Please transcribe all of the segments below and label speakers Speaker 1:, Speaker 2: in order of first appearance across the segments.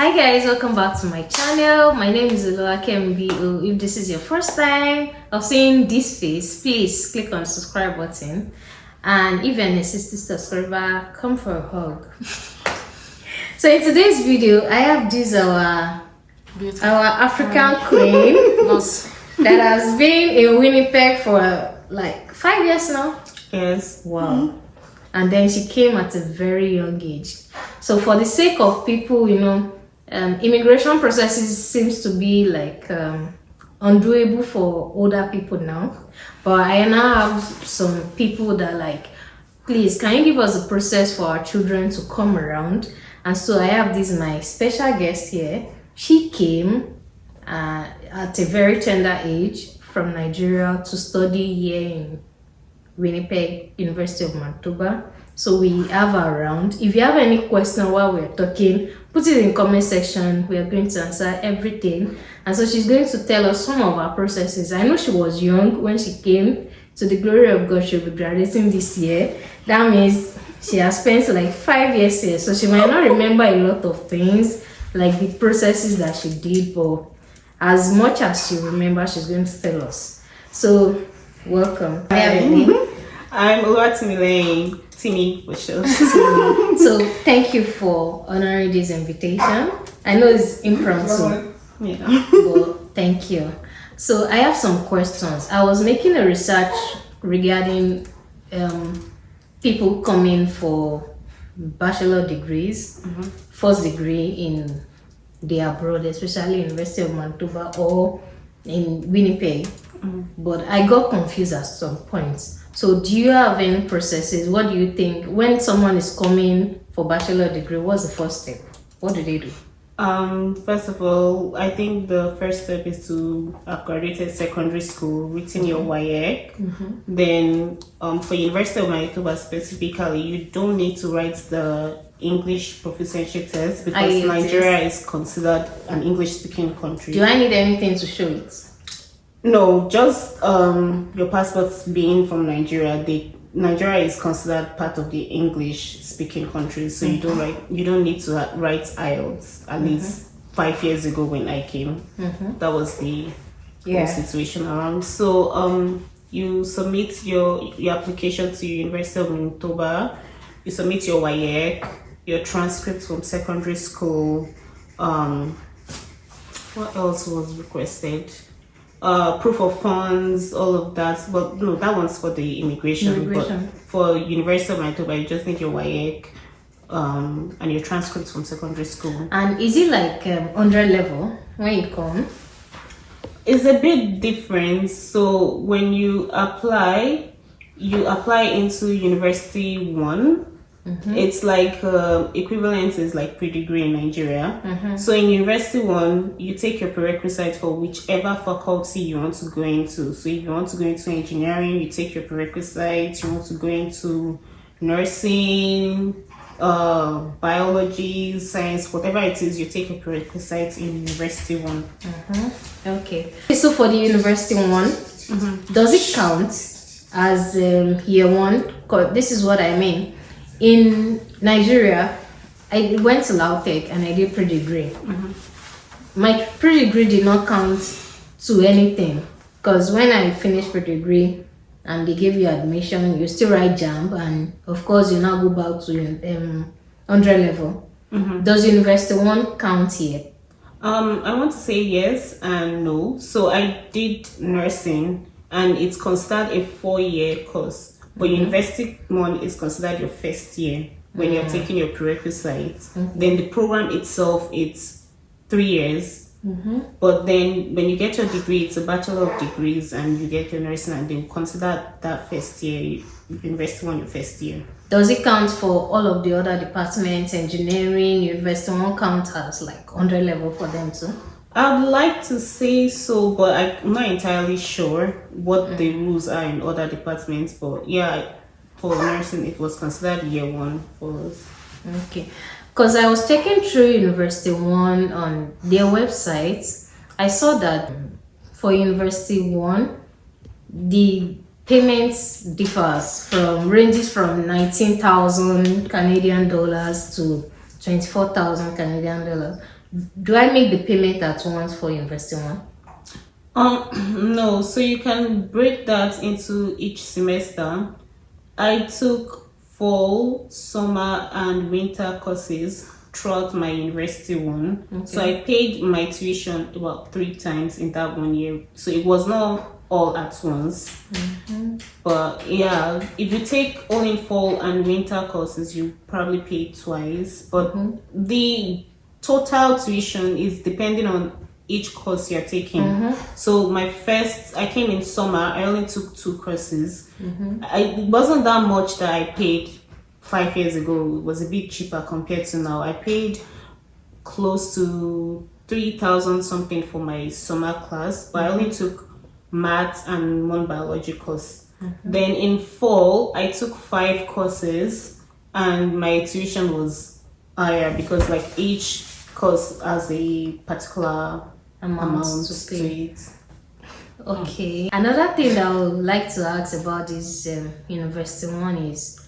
Speaker 1: Hi guys, welcome back to my channel. My name is Oluwakemibo. If this is your first time of seeing this face, please click on the subscribe button. And if you're an existing subscriber, come for a hug. So in today's video, I have this our African queen that has been in Winnipeg for like 5 years now.
Speaker 2: Yes.
Speaker 1: Wow. And then she came at a very young age. So for the sake of people, immigration processes seems to be like undoable for older people now. But I now have some people that like, please, can you give us a process for our children to come around? And so I have this my special guest here. She came at a very tender age from Nigeria to study here in Winnipeg, University of Manitoba. So we have her around. If you have any question while we're talking, put it in the comment section. We are going to answer everything. And so she's going to tell us some of her processes. I know she was young when she came. To the glory of God, she'll be graduating this year. That means she has spent like 5 years here. So she might not remember a lot of things, like the processes that she did, but as much as she remembers, she's going to tell us. So welcome.
Speaker 2: I'm Oluwakemibo, Timmy for sure.
Speaker 1: So thank you for honoring this invitation. I know it's impromptu, but thank you. So I have some questions. I was making a research regarding people coming for bachelor degrees, first degree in the abroad, especially University of Manitoba or in Winnipeg. But I got confused at some points. So do you have any processes? What do you think when someone is coming for bachelor degree? What's the first step? What do they do?
Speaker 2: First of all, I think the first step is to have graduated secondary school, written your WAEC. Then for University of Manitoba specifically, you don't need to write the English proficiency test because Nigeria is considered an English speaking country.
Speaker 1: Do I need anything to show it?
Speaker 2: No, just your passport being from Nigeria. Nigeria is considered part of the English speaking country, so you don't need to write IELTS. At least 5 years ago when I came, that was the whole situation around. So you submit your application to University of Manitoba. You submit your WAEC, your transcripts from secondary school. What else was requested? Proof of funds, all of that. But no, that one's for the immigration. But for University of Manitoba, you just need your WAEC and your transcripts from secondary school.
Speaker 1: And is it like 100 level when you come?
Speaker 2: It's a bit different. So when you apply into University 1. It's like equivalent is like pre-degree in Nigeria. So in University 1, you take your prerequisite for whichever faculty you want to go into. So if you want to go into engineering, you take your prerequisite. You want to go into nursing, biology, science, whatever it is, you take a prerequisite in University 1.
Speaker 1: Okay. So for the University 1, does it count as year 1? 'Cause this is what I mean. In Nigeria, I went to Lautech and I did pre-degree. My pre-degree did not count to anything because when I finished pre-degree and they gave you admission, you still write JAMB, and of course you now go back to 100 level. Does University 1 count here?
Speaker 2: I want to say yes and no. So I did nursing and it's considered a 4-year course. But University 1 is considered your first year when you're taking your prerequisites. Then the program itself, it's 3 years. But then when you get your degree, it's a Bachelor of Degrees and you get your nursing, and they consider that first year, University 1, your first year.
Speaker 1: Does it count for all of the other departments, engineering, University 1 count as like 100 level for them too?
Speaker 2: I'd like to say so, but I'm not entirely sure what the rules are in other departments. But yeah, for nursing, it was considered year 1 for us.
Speaker 1: Okay, because I was checking through University 1 on their website. I saw that for University 1, the payments ranges from 19,000 Canadian dollars to 24,000 Canadian dollars. do I make the payment at once for University One?
Speaker 2: No, so you can break that into each semester. I took fall, summer, and winter courses throughout my university one. Okay. So I paid my tuition about 3 times in that 1 year. So it was not all at once. Mm-hmm. But yeah, if you take only fall and winter courses, you probably pay twice. But the total tuition is depending on each course you're taking. So I came in summer, I only took 2 courses. It wasn't that much that I paid 5 years ago. It was a bit cheaper compared to now. I paid close to 3,000 something for my summer class, but I only took maths and one biology course. Then in fall, I took 5 courses and my tuition was higher because like each course has a particular amount to it.
Speaker 1: Okay. Another thing that I would like to ask about this University One is,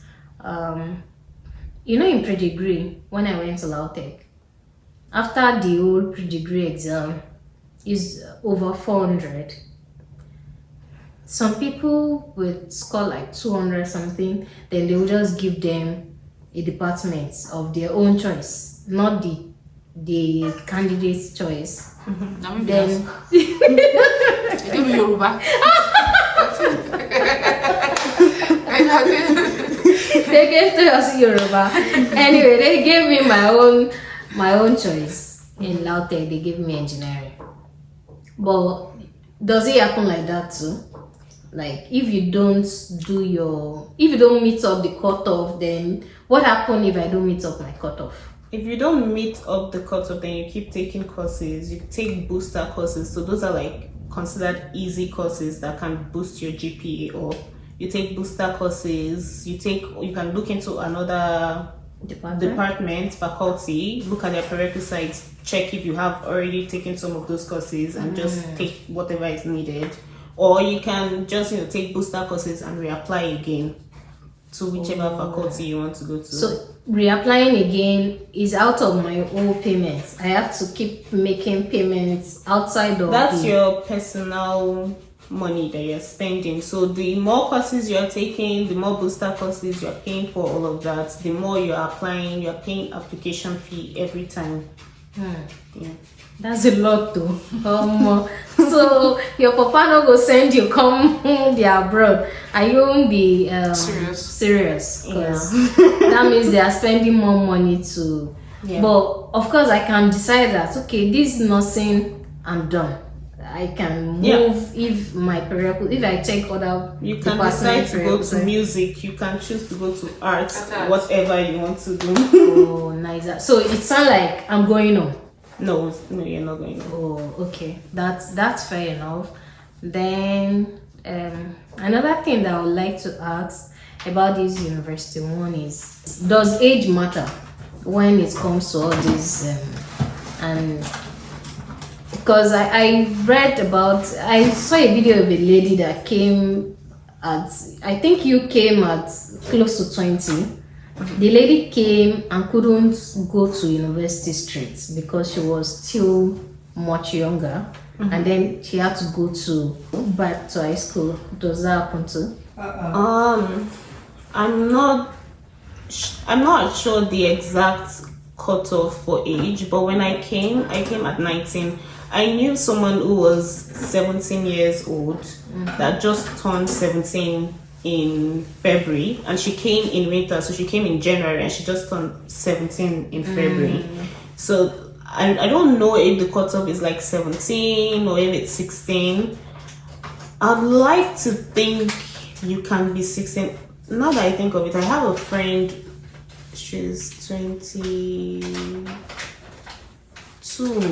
Speaker 1: in pre-degree, when I went to Lautech, after the whole pre-degree exam is over 400. Some people would score like 200 something, then they will just give them a department of their own choice, not the candidate's choice. Then
Speaker 3: Yoruba.
Speaker 1: They gave to us Yoruba. Anyway, they gave me my own choice in Lautech. They gave me engineering. But does it happen like that too? Like if you don't meet up the cutoff, then what happens if I don't meet up my cutoff?
Speaker 2: If you don't meet up the cutoff, then you keep taking courses. You take booster courses. So those are like considered easy courses that can boost your GPA up. You take booster courses. You can look into another department, faculty, look at their prerequisites, check if you have already taken some of those courses and just take whatever is needed. Or you can just take booster courses and reapply again to whichever faculty you want to go to.
Speaker 1: So reapplying again is out of my own payments. I have to keep making payments outside of
Speaker 2: your personal money that you're spending. So the more courses you're taking, the more booster courses you're paying for all of that, the more you're applying, you're paying application fee every time. Yeah.
Speaker 1: That's a lot though. So your papa no go send you come there abroad and you won't be serious because that means they are spending more money to. Yeah. But of course I can decide that okay, this nursing I'm done. I can move if I take other.
Speaker 2: You can decide to go to music. You can choose to go to art, whatever you want to do.
Speaker 1: Oh, nice. So it sounds like I'm going on.
Speaker 2: No, you're not going on.
Speaker 1: Oh, okay. That's fair enough. Then another thing that I would like to ask about this University One is, does age matter when it comes to all this and because I saw a video of a lady that came I think you came at close to 20. The lady came and couldn't go to University Street because she was still much younger, and then she had to go back to high school. Does that happen too?
Speaker 2: I'm not sure the exact cutoff for age, but when I came at 19. I knew someone who was 17 years old that just turned 17 in February, and she came in winter, so she came in January and she just turned 17 in February. So I don't know if the cutoff is like 17 or if it's 16. I'd like to think you can be 16. Now that I think of it, I have a friend, she's 22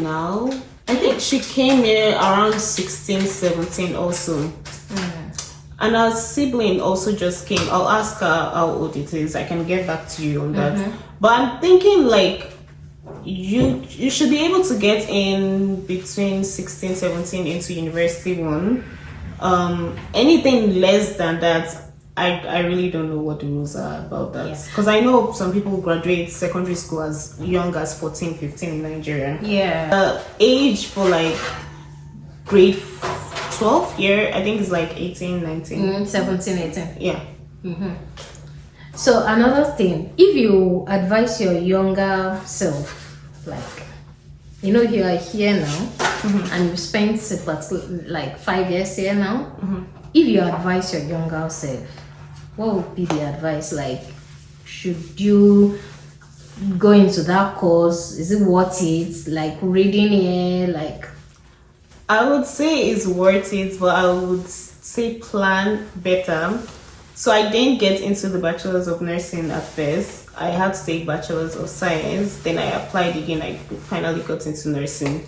Speaker 2: now. I think she came here around 16, 17 also. And her sibling also just came. I'll ask her how old it is. I can get back to you on that. But I'm thinking like you should be able to get in between 16, 17 into University One. Anything less than that, I really don't know what the rules are about that.
Speaker 1: Yeah.
Speaker 2: Because I know some people graduate secondary school as young as 14, 15 in Nigeria.
Speaker 1: Yeah.
Speaker 2: The age for like grade 12 year, I think it's like 18, 19.
Speaker 1: 17, 18.
Speaker 2: Yeah.
Speaker 1: So another thing, if you advise your younger self, like, you know, you are here now and you spent like 5 years here now, if you advise your younger self, what would be the advice? Like, should you go into that course? Is it worth it? Like reading here, like,
Speaker 2: I would say it's worth it, but I would say plan better. So I didn't get into the Bachelor's of Nursing at first. I had to take Bachelor's of Science. Then I applied again. I finally got into nursing.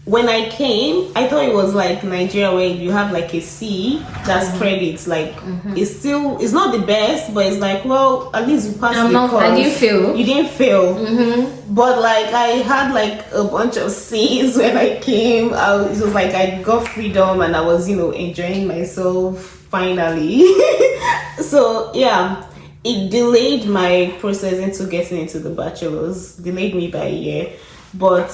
Speaker 2: When I came, I thought it was like Nigeria where you have like a C that's credits. Like it's not the best, but it's like, well, at least you passed the course.
Speaker 1: I didn't fail.
Speaker 2: You didn't fail. But like I had like a bunch of C's when I came. It was like I got freedom and I was, enjoying myself finally. So yeah, it delayed my process into getting into the bachelor's, delayed me by a year. But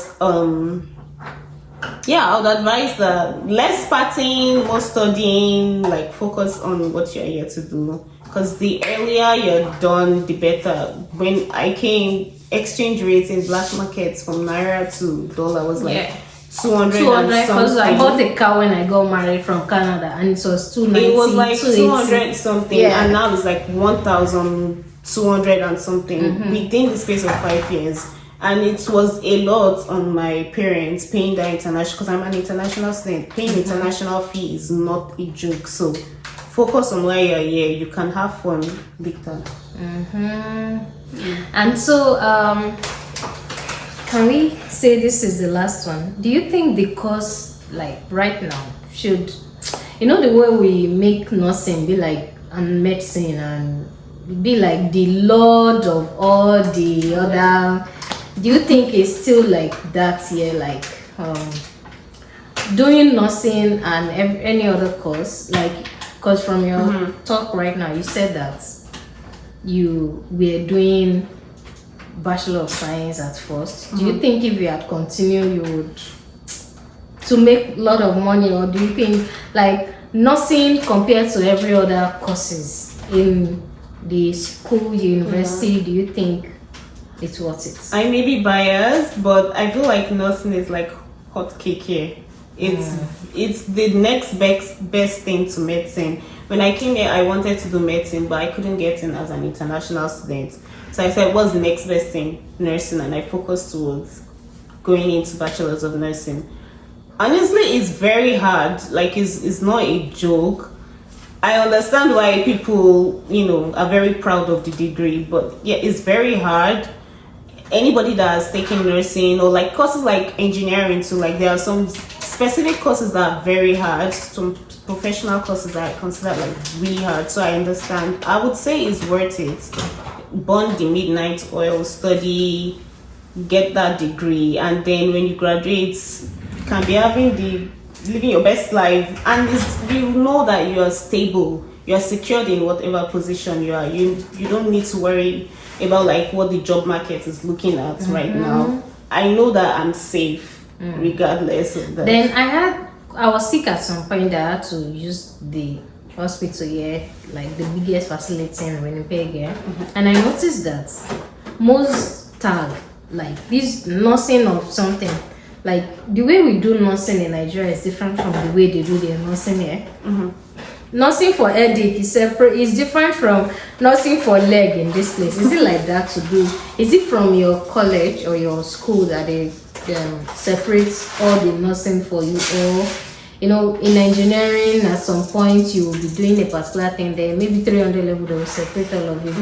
Speaker 2: yeah, I would advise that less partying, more studying, like focus on what you're here to do. Because the earlier you're done, the better. When I came, exchange rates in black markets from Naira to dollar was like 200
Speaker 1: because I bought a car when I got married from Canada and it was 290.
Speaker 2: It was like 200 something, and now it's like 1,200 and something within the space of 5 years. And it was a lot on my parents paying that international, because I'm an international student. Paying international fee is not a joke. So focus on why you're here. You can have fun later.
Speaker 1: And so, can we say this is the last one? Do you think the course, like right now, should, the way we make nursing be like and medicine and be like the lord of all the other? Do you think it's still like that here, like doing nursing and any other course? Like, because from your talk right now, you said that you were doing Bachelor of Science at first. Do you think if you had continued, you would to make a lot of money, or do you think like nursing compared to every other courses in the school, university, do you think it's worth it?
Speaker 2: I may be biased, but I feel like nursing is like hot cake here. It's the next best thing to medicine. When I came here, I wanted to do medicine, but I couldn't get in as an international student. So I said, what's the next best thing? Nursing, and I focused towards going into Bachelor's of Nursing. Honestly, it's very hard. Like, it's not a joke. I understand why people, are very proud of the degree, but yeah, it's very hard. Anybody that has taken nursing or like courses like engineering too, like there are some specific courses that are very hard, some professional courses that I consider like really hard. So I understand. I would say it's worth it. Burn the midnight oil, study, get that degree, and then when you graduate, you can be living your best life, and you know that you are stable, you are secured in whatever position you are. You don't need to worry about like what the job market is looking at right now. I know that I'm safe regardless of that.
Speaker 1: Then I was sick at some point that I had to use the hospital here, like the biggest facility in Winnipeg here, and I noticed that most tag like this nursing of something, like the way we do nursing in Nigeria is different from the way they do their nursing here. Nursing for headache is separate. It's different from nursing for leg in this place. Is it like that to do? Is it from your college or your school that they separate all the nursing for you, or in engineering at some point you will be doing a particular thing there, maybe 300 level they will separate all of it,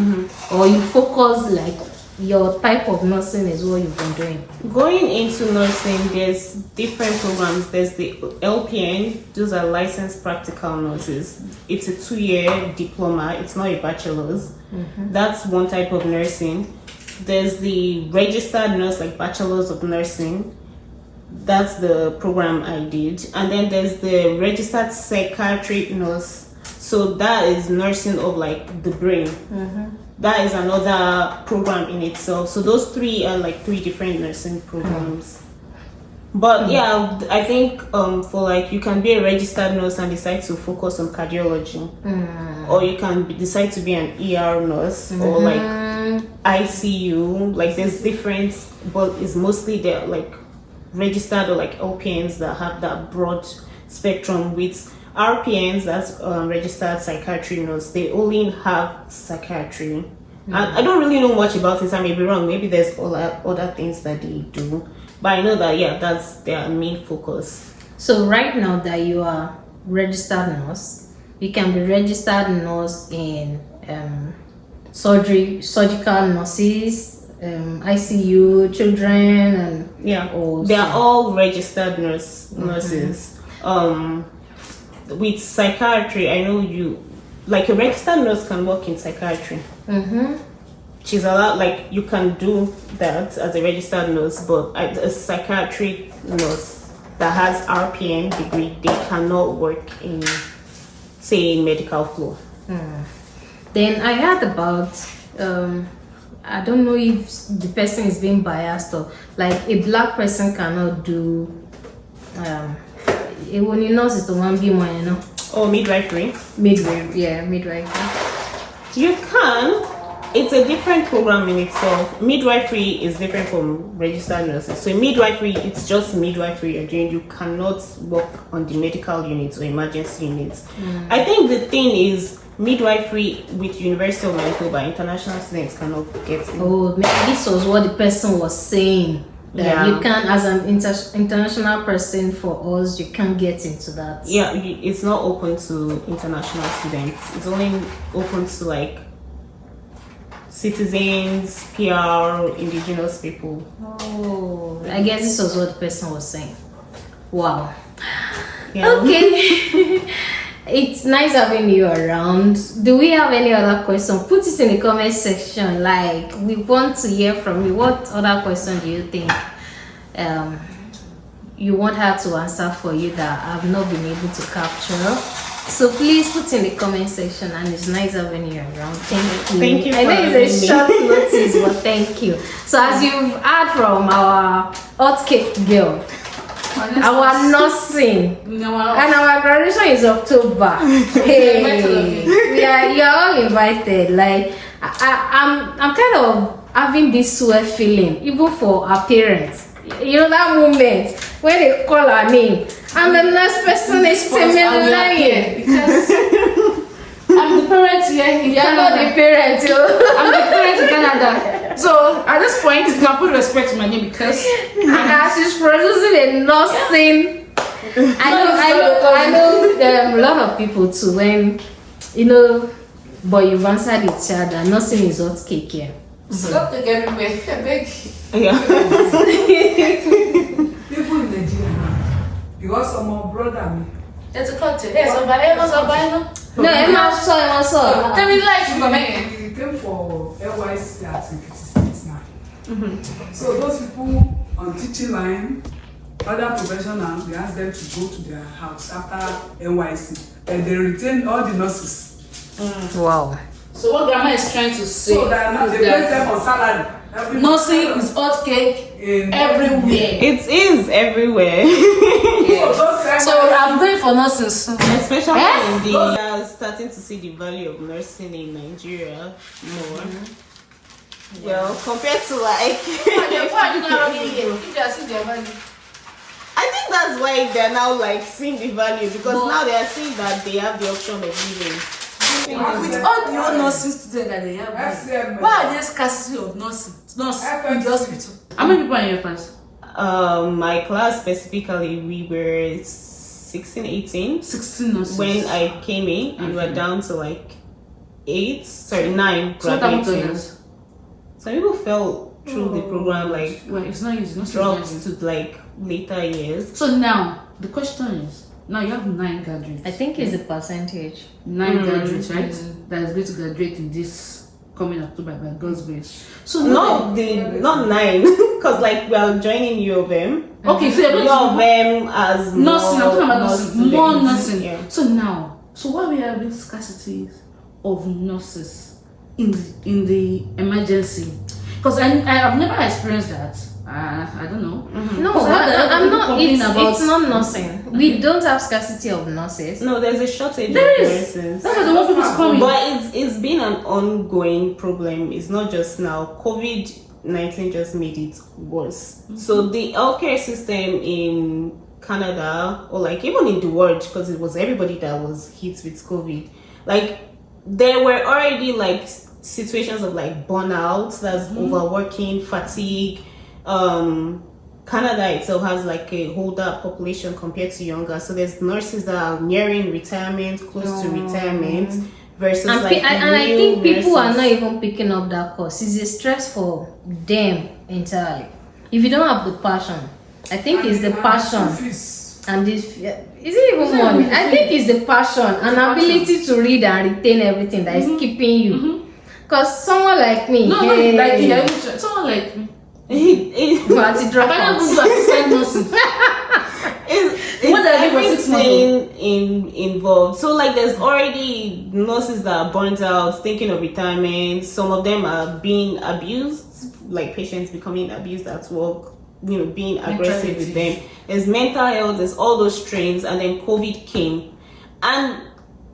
Speaker 1: or you focus like your type of nursing is what you've been doing?
Speaker 2: Going into nursing, there's different programs. There's the LPN, those are licensed practical nurses. It's a 2-year diploma, it's not a bachelor's. That's one type of nursing. There's the registered nurse, like Bachelor's of Nursing. That's the program I did. And then there's the registered psychiatric nurse. So that is nursing of like the brain. That is another program in itself. So those three are like three different nursing programs. But yeah, I think for like, you can be a registered nurse and decide to focus on cardiology, or you can decide to be an ER nurse or like ICU. Like there's different, but it's mostly they're like registered or like LPNs that have that broad spectrum. With RPNs, that's registered psychiatry nurse, they only have psychiatry. I don't really know much about it. I may be wrong. Maybe there's other things that they do. But I know that, yeah, that's their main focus.
Speaker 1: So right now that you are registered nurse, you can be registered nurse in surgical nurses, ICU, children, and
Speaker 2: they are all registered nurses. With psychiatry, I know like a registered nurse can work in psychiatry. She's allowed, like you can do that as a registered nurse, but a psychiatric nurse that has RPN degree, they cannot work in, say, medical floor.
Speaker 1: Then I heard about, I don't know if the person is being biased, or like a black person cannot do, when you nurse is the one be more, you know.
Speaker 2: Oh, midwifery?
Speaker 1: Midwifery.
Speaker 2: You can. It's a different program in itself. Midwifery is different from registered nurses. So in midwifery, it's just midwifery you're doing. You cannot work on the medical units or emergency units. I think the thing is, midwifery with University of Manitoba, international students cannot get in.
Speaker 1: Oh, maybe this was what the person was saying. That you can, as an international person, for us, you can't get into that.
Speaker 2: Yeah, it's not open to international students. It's only open to like citizens, PR, indigenous people.
Speaker 1: Oh, I guess this was what the person was saying. Wow.
Speaker 2: Yeah.
Speaker 1: Okay. It's nice having you around. Do we have any other question? Put it in the comment section. Like, we want to hear from you. What other question do you think you want her to answer for you that I've not been able to capture? So please put in the comment section, and it's nice having you around. Thank you.
Speaker 2: Thank you.
Speaker 1: I know it's a short notice, but thank you. So as you've heard from our hot cake girl, our nursing and our graduation is October. Hey, you're all invited. Like I'm kind of having this sweet feeling, even for our parents. You know that moment when they call our name and the next person is familiar
Speaker 3: because I'm the parent here in
Speaker 1: Canada. Not the parent.
Speaker 3: I'm the parent in Canada. So at this point, you can put respect to my name because
Speaker 1: she's producing a nursing. I know a lot of people too. When but you've answered each other. Nursing is hot cake here.
Speaker 3: Stop the everywhere. I beg.
Speaker 2: Yeah.
Speaker 4: People in Nigeria, because some of brother me.
Speaker 3: It's a culture. Yes, no,
Speaker 1: Emma saw.
Speaker 3: Tell me like you come
Speaker 4: He came for NYC at States now. So those people on teaching line, other professionals, they ask them to go to their house after NYC, and they retain all the nurses.
Speaker 1: Wow.
Speaker 3: So what grandma is trying to say
Speaker 4: so that now they pay them on salary.
Speaker 3: Nursing is hot cake everywhere.
Speaker 2: It is everywhere.
Speaker 3: So I'm going for nursing soon.
Speaker 2: Especially in we are starting to see the value of nursing in Nigeria more. Well, compared to like I think that's why they're now like seeing the value, because now they are seeing that they have the option of living.
Speaker 3: With all the old nursing students that they have, why are there scarcity of nurses in the hospital? How many people are in your class?
Speaker 2: My class specifically, we were 16
Speaker 3: nurses.
Speaker 2: When I came in, we were down to like 9 graduating. Some people fell through the program, like
Speaker 3: well, it's not easy.
Speaker 2: dropped to like later years.
Speaker 3: So now the question is, now you have 9 graduates.
Speaker 1: I think it's a percentage.
Speaker 3: 9 graduates, right? That is going to graduate in this coming October by God's grace. So
Speaker 2: not 9, because like we are joining U of M.
Speaker 3: Okay, so you're going
Speaker 2: U of M as
Speaker 3: nursing. I'm talking about nursing. More nursing.
Speaker 2: Yeah.
Speaker 3: So now, So why we having scarcity of nurses in the emergency? Because I have never experienced that. I don't know.
Speaker 1: No, I'm not. It's not nursing. We don't have scarcity of nurses.
Speaker 2: No, there's a shortage
Speaker 3: There
Speaker 2: of
Speaker 3: is.
Speaker 2: nurses.
Speaker 3: That's what the one people's coming.
Speaker 2: But it's been an ongoing problem. It's not just now. COVID-19 just made it worse. So the healthcare system in Canada, or like even in the world, because it was everybody that was hit with COVID, like there were already like situations of like burnout, that's overworking, fatigue. Canada itself has like a older population compared to younger, so there's nurses that are nearing retirement, close to retirement, versus
Speaker 1: And,
Speaker 2: like
Speaker 1: and I think people are
Speaker 2: nurses.
Speaker 1: not even picking up that course. It's a stress for them entirely. If you don't have the passion, I think it's the passion. And this, is it even money? I think it's the passion and ability to read and retain everything that is keeping you. Because someone like me,
Speaker 3: No,
Speaker 1: hey,
Speaker 3: like you, someone like me.
Speaker 1: but it dropped
Speaker 3: I
Speaker 1: out.
Speaker 3: don't go to assistant nursing.
Speaker 2: It's
Speaker 3: What did I do for 6 months?
Speaker 2: everything involved. So like there's already nurses that are burnt out, thinking of retirement. Some of them are being abused, like patients becoming abused at work, being aggressive with them. There's mental health, there's all those strains, and then COVID came. And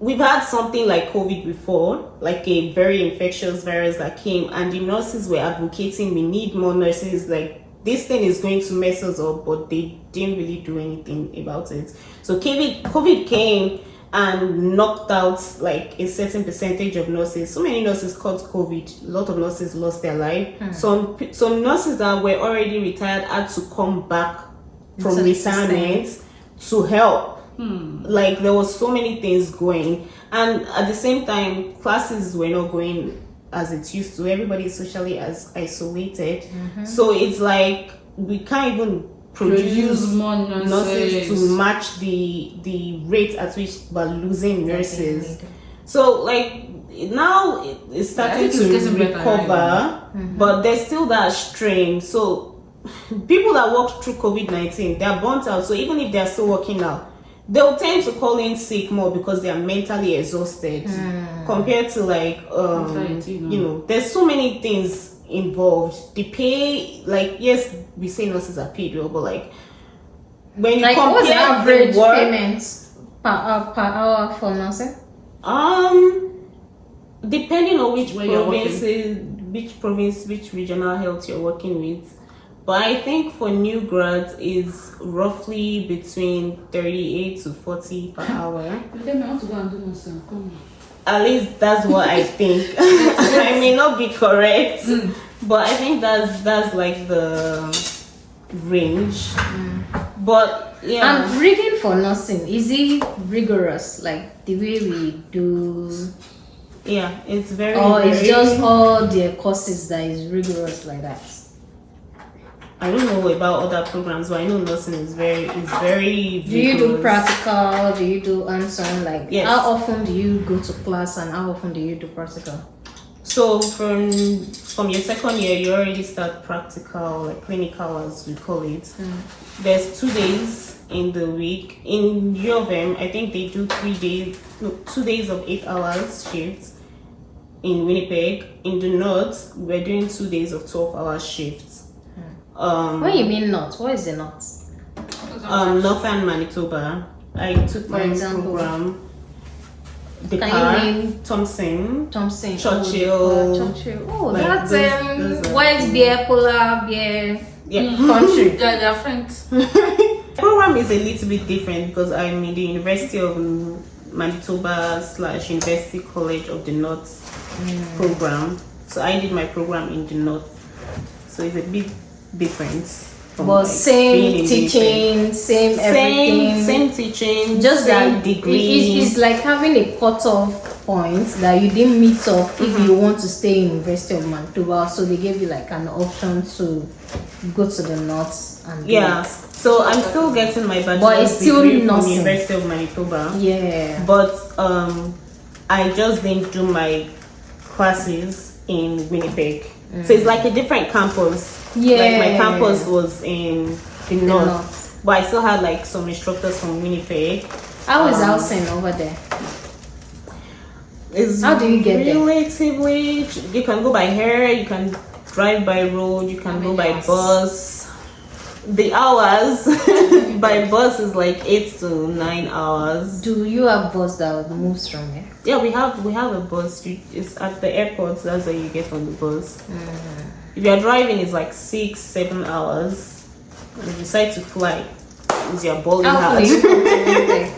Speaker 2: we've had something like COVID before, like a very infectious virus that came, and the nurses were advocating we need more nurses, like this thing is going to mess us up, but they didn't really do anything about it. So COVID came and knocked out like a certain percentage of nurses. So many nurses caught COVID. A lot of nurses lost their life. Some nurses that were already retired had to come back from retirement to help. Like there was so many things going, and at the same time classes were not going as it used to. Everybody is socially as isolated, so it's like we can't even produce
Speaker 3: more
Speaker 2: nurses to match the rate at which we're losing nurses. So like now it's starting to recover, but there's still that strain. So people that worked through COVID-19, they're burnt out. So even if they're still working now, they'll tend to call in sick more because they are mentally exhausted compared to like there's so many things involved. The pay, like yes, we say nurses are paid well, but like when you
Speaker 1: Like
Speaker 2: compare
Speaker 1: what's the average
Speaker 2: the work,
Speaker 1: payments per hour for nursing?
Speaker 2: depending on which
Speaker 3: Where you're
Speaker 2: province, which regional health you're working with. But I think for new grads is roughly between 38 to 40 per hour.
Speaker 3: Then I want to go and do nursing. Come on.
Speaker 2: At least that's what I think. I may not be correct, but I think that's like the range. But yeah.
Speaker 1: And reading for nursing, is it rigorous like the way we do?
Speaker 2: Yeah, it's very.
Speaker 1: Or it's
Speaker 2: very,
Speaker 1: just all the courses that is rigorous like that?
Speaker 2: I don't know about other programs, but I know nursing is very
Speaker 1: Do you do
Speaker 2: rigorous.
Speaker 1: practical? Do you do hands-on? Like
Speaker 2: Yes.
Speaker 1: how often do you go to class and how often do you do practical?
Speaker 2: So from your second year, you already start practical, like clinical as we call it. There's 2 days in the week. In U of M, I think they do 2 days of 8 hours shifts. In Winnipeg, in the north, we're doing 2 days of 12-hour shifts.
Speaker 1: What do you mean not? What is the not?
Speaker 2: Northern Manitoba, I took
Speaker 1: For
Speaker 2: my
Speaker 1: example?
Speaker 2: program. The
Speaker 1: Can
Speaker 2: car,
Speaker 1: you name
Speaker 2: Thompson,
Speaker 1: Thompson?
Speaker 2: Churchill.
Speaker 1: Churchill. Oh,
Speaker 2: Like
Speaker 1: that's
Speaker 2: those are-
Speaker 1: white beer, polar beer
Speaker 2: Yeah.
Speaker 1: country.
Speaker 3: Yeah, they're friends.
Speaker 2: Program is a little bit different because I'm in the University of Manitoba / University College of the North program. So I did my program in the North. So it's a bit different. From,
Speaker 1: But
Speaker 2: like, being
Speaker 1: same
Speaker 2: in
Speaker 1: teaching, same everything.
Speaker 2: Same teaching,
Speaker 1: Just
Speaker 2: same
Speaker 1: that
Speaker 2: degree.
Speaker 1: it's like having a cutoff point that you didn't meet up if you want to stay in University of Manitoba. So they gave you like an option to go to the north and do
Speaker 2: Yeah.
Speaker 1: it.
Speaker 2: So I'm still getting my bachelor's
Speaker 1: But it's still
Speaker 2: degree from
Speaker 1: nursing.
Speaker 2: University of Manitoba.
Speaker 1: Yeah.
Speaker 2: But I just didn't do my classes in Winnipeg. So it's like a different campus.
Speaker 1: Yeah.
Speaker 2: Like my campus was in the north.
Speaker 1: north.
Speaker 2: But I still had like some instructors from Winnipeg.
Speaker 1: How is housing over there?
Speaker 2: is
Speaker 1: How do you get there?
Speaker 2: relatively. You can go by air, you can drive by road, you can go by bus. The hours by bus is like 8 to 9 hours.
Speaker 1: Do you have bus that moves from here?
Speaker 2: Yeah, we have a bus. It's at the airport. That's where you get on the bus. If you're driving, it's like 6-7 hours. And if you decide to fly, it's your bowling
Speaker 1: How
Speaker 2: hard.
Speaker 1: do you come to Winnipeg?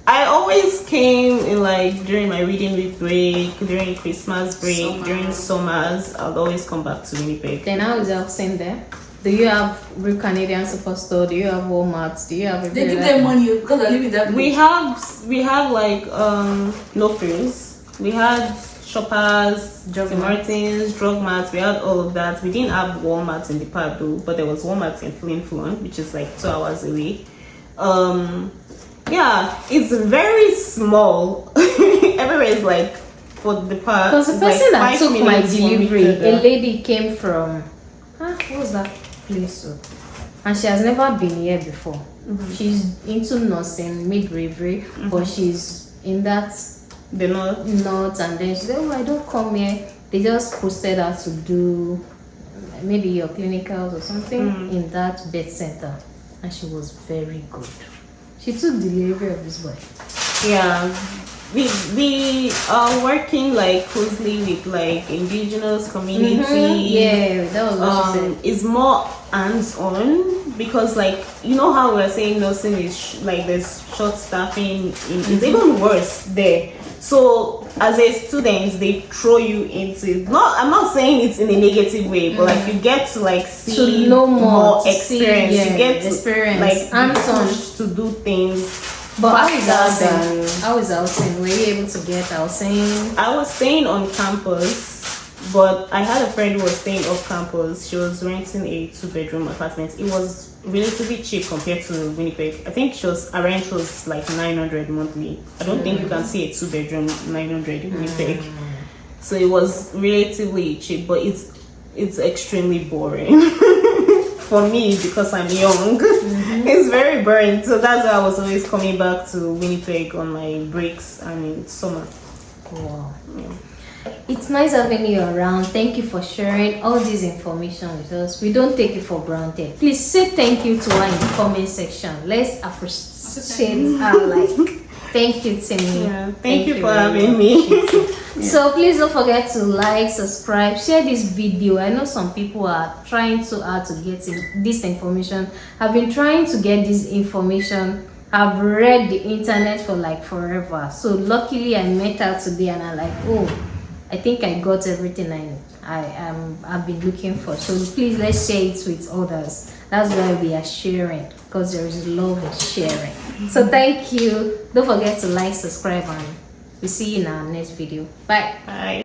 Speaker 2: I always came in like during my reading week break, during Christmas break, during summers. I'll always come back to Winnipeg.
Speaker 1: Then how is that same there? Do you have real Canadian superstore? Do you have Walmart? Do you have?
Speaker 3: They give them money because I live in that.
Speaker 2: We have like no frills. We had Shoppers, Tim Martins, Drug Marts. We had all of that. We didn't have Walmart in the park though, but there was Walmart in Flin Flon, which is like 2 hours away. Yeah, it's very small. Everywhere is like for the park.
Speaker 1: Because the
Speaker 2: it's
Speaker 1: person
Speaker 2: like
Speaker 1: that
Speaker 2: 5
Speaker 1: took my
Speaker 2: minutes from
Speaker 1: delivery,
Speaker 2: each other.
Speaker 1: a lady came from, what was that place? And she has never been here before. She's into nursing, midwifery, but she's in that
Speaker 2: The north.
Speaker 1: north. And then she said, "Oh, I don't come here." They just posted her to do maybe your clinicals or something in that birth center, and she was very good. She took delivery of this boy.
Speaker 2: Yeah, we are working like closely with like indigenous community.
Speaker 1: Yeah, that was what she said.
Speaker 2: It's more hands-on because like you know how we're saying nursing is like there's short staffing. It's even worse there. So as a student, they throw you into I'm not saying it's in a negative way, but like you get to like see
Speaker 1: To know more, to
Speaker 2: experience.
Speaker 1: see,
Speaker 2: You get to
Speaker 1: experience,
Speaker 2: like
Speaker 1: hands-on.
Speaker 2: push to do things.
Speaker 1: But how is
Speaker 2: faster
Speaker 1: housing?
Speaker 2: than-
Speaker 1: How is housing? Were you able to get housing?
Speaker 2: I was staying on campus, but I had a friend who was staying off campus. She was renting a 2-bedroom apartment. It was relatively cheap compared to Winnipeg. I think her rent was like 900 monthly. I don't think you can see a 2-bedroom 900 in Winnipeg. So it was relatively cheap, but it's extremely boring. For me, because I'm young, it's very boring. So that's why I was always coming back to Winnipeg on my breaks and in summer.
Speaker 1: Wow. It's nice having you around. Thank you for sharing all this information with us. We don't take it for granted. Please say thank you to her in the comment section. Let's appreciate her. Like, thank you, Timmy.
Speaker 2: Yeah, thank you for
Speaker 1: very
Speaker 2: having
Speaker 1: much.
Speaker 2: me.
Speaker 1: So please don't forget to like, subscribe, share this video. I know some people are trying so hard to get this information. I've been trying to get this information. I've read the internet for like forever. So luckily I met her today and I'm like, oh, I think I got everything I've been looking for. So please let's share it with others. That's why we are sharing, because there is love in sharing. So thank you. Don't forget to like, subscribe, and we'll see you in our next video. Bye.
Speaker 2: Bye.